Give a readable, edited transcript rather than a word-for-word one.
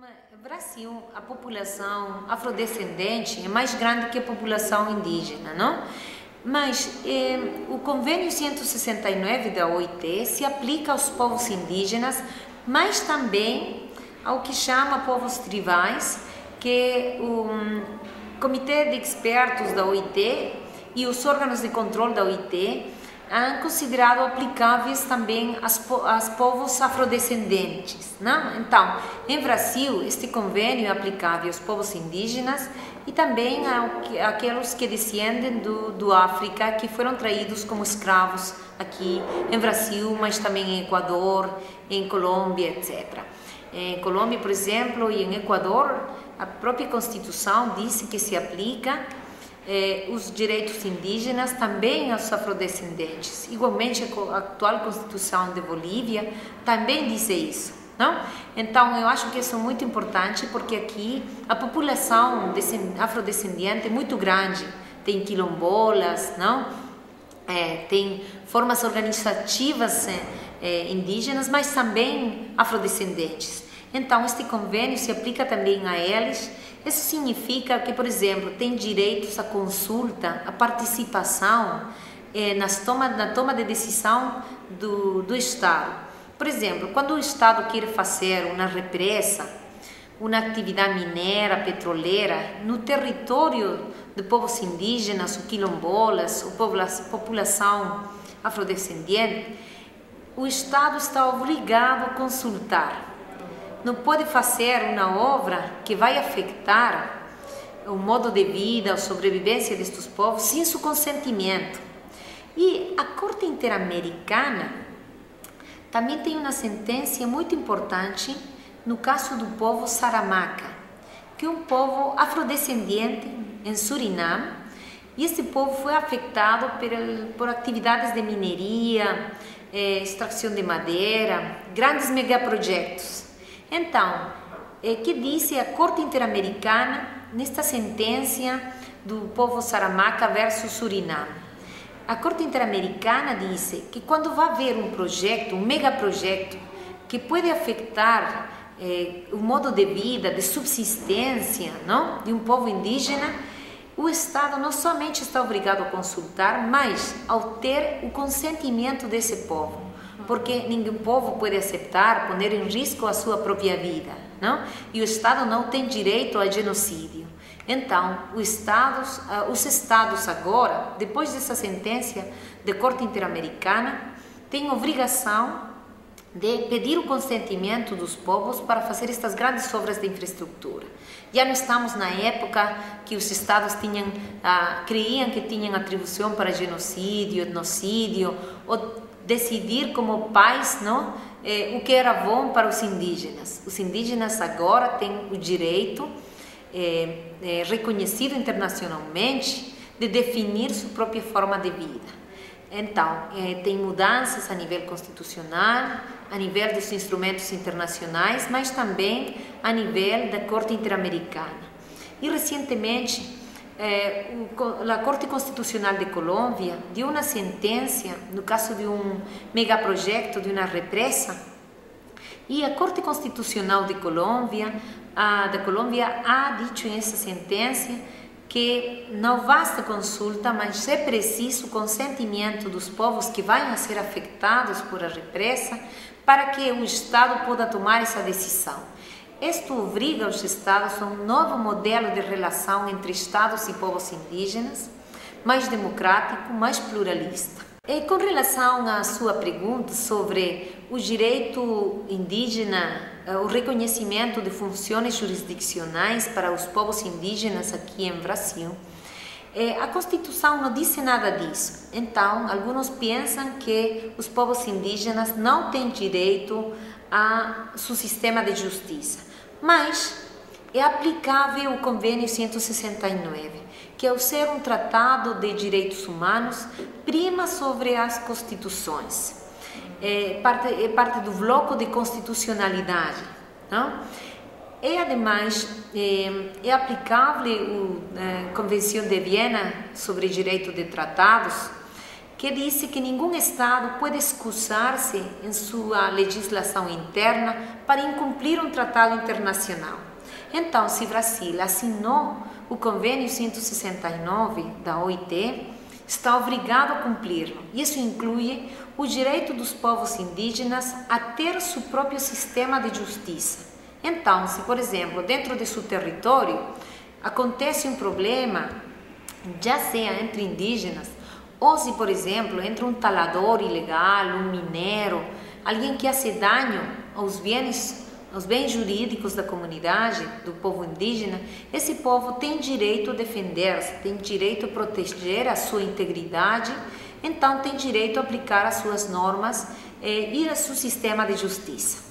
No Brasil, a população afrodescendente é mais grande que a população indígena, não? Mas o Convênio 169 da OIT se aplica aos povos indígenas, mas também ao que chama povos tribais, que o Comitê de Expertos da OIT e os órgãos de controle da OIT han considerado aplicáveis também aos povos afrodescendentes, não? Então, em Brasil, este convênio é aplicável aos povos indígenas e também àqueles que descendem do África, que foram traídos como escravos aqui em Brasil, mas também em Equador, em Colômbia, etc. Em Colômbia, por exemplo, e em Equador, a própria Constituição diz que se aplica os direitos indígenas também aos afrodescendentes. Igualmente, a atual Constituição de Bolívia também diz isso, não? Então, eu acho que isso é muito importante, porque aqui a população afrodescendente é muito grande. Tem quilombolas, não? Tem formas organizativas indígenas, mas também afrodescendentes. Então, este convênio se aplica também a eles. Isso significa que, por exemplo, tem direitos à consulta, à participação na toma de decisão do Estado. Por exemplo, quando o Estado quer fazer uma represa, uma atividade mineira, petroleira, no território de povos indígenas, ou quilombolas, ou população afrodescendente, o Estado está obrigado a consultar. Não pode fazer uma obra que vai afetar o modo de vida, a sobrevivência destes povos sem seu consentimento. E a Corte Interamericana também tem uma sentença muito importante no caso do povo Saramacca, que é um povo afrodescendente em Suriname, e esse povo foi afetado por atividades de mineria, extração de madeira, grandes megaprojetos. Então, que disse a Corte Interamericana nesta sentença do povo Saramacca versus Suriname? A Corte Interamericana disse que quando vai haver um projeto, um megaprojeto, que pode afetar o modo de vida, de subsistência, não? De um povo indígena, o Estado não somente está obrigado a consultar, mas ao ter o consentimento desse povo. Porque nenhum povo pode aceitar, poner em risco a sua própria vida, não? E o Estado não tem direito ao genocídio. Então, os Estados agora, depois dessa sentença da Corte Interamericana, têm obrigação de pedir o consentimento dos povos para fazer estas grandes obras de infraestrutura. Já não estamos na época que os Estados creiam que tinham atribuição para genocídio, etnocídio, ou decidir como pais, não, o que era bom para os indígenas. Os indígenas agora têm o direito reconhecido internacionalmente de definir sua própria forma de vida. Então, tem mudanças a nível constitucional, a nível dos instrumentos internacionais, mas também a nível da Corte Interamericana. E recentemente, a Corte Constitucional de Colômbia deu uma sentença no caso de um megaprojeto, de uma represa, e a Corte Constitucional de Colômbia ha dito nessa sentença que não basta consulta, mas é preciso o consentimento dos povos que vão ser afetados por a represa para que o Estado possa tomar essa decisão. Isto obriga os Estados a um novo modelo de relação entre Estados e povos indígenas, mais democrático, mais pluralista. E com relação à sua pergunta sobre o direito indígena, o reconhecimento de funções jurisdicionais para os povos indígenas aqui em Brasil, a Constituição não disse nada disso. Então, alguns pensam que os povos indígenas não têm direito a seu sistema de justiça. Mas é aplicável o Convênio 169, que ao ser um tratado de direitos humanos, prima sobre as constituições. É parte do bloco de constitucionalidade, não? E, ademais, é aplicável a Convenção de Viena sobre Direito de Tratados, que diz que nenhum Estado pode excusar-se em sua legislação interna para incumprir um tratado internacional. Então, se o Brasil assinou o Convênio 169 da OIT, está obrigado a cumpri-lo. Isso inclui o direito dos povos indígenas a ter seu próprio sistema de justiça. Então, se, por exemplo, dentro de seu território acontece um problema, já seja entre indígenas, ou se, por exemplo, entre um talador ilegal, um mineiro, alguém que hace dano aos bens jurídicos da comunidade, do povo indígena, esse povo tem direito a defender-se, tem direito a proteger a sua integridade, então tem direito a aplicar as suas normas e a seu sistema de justiça.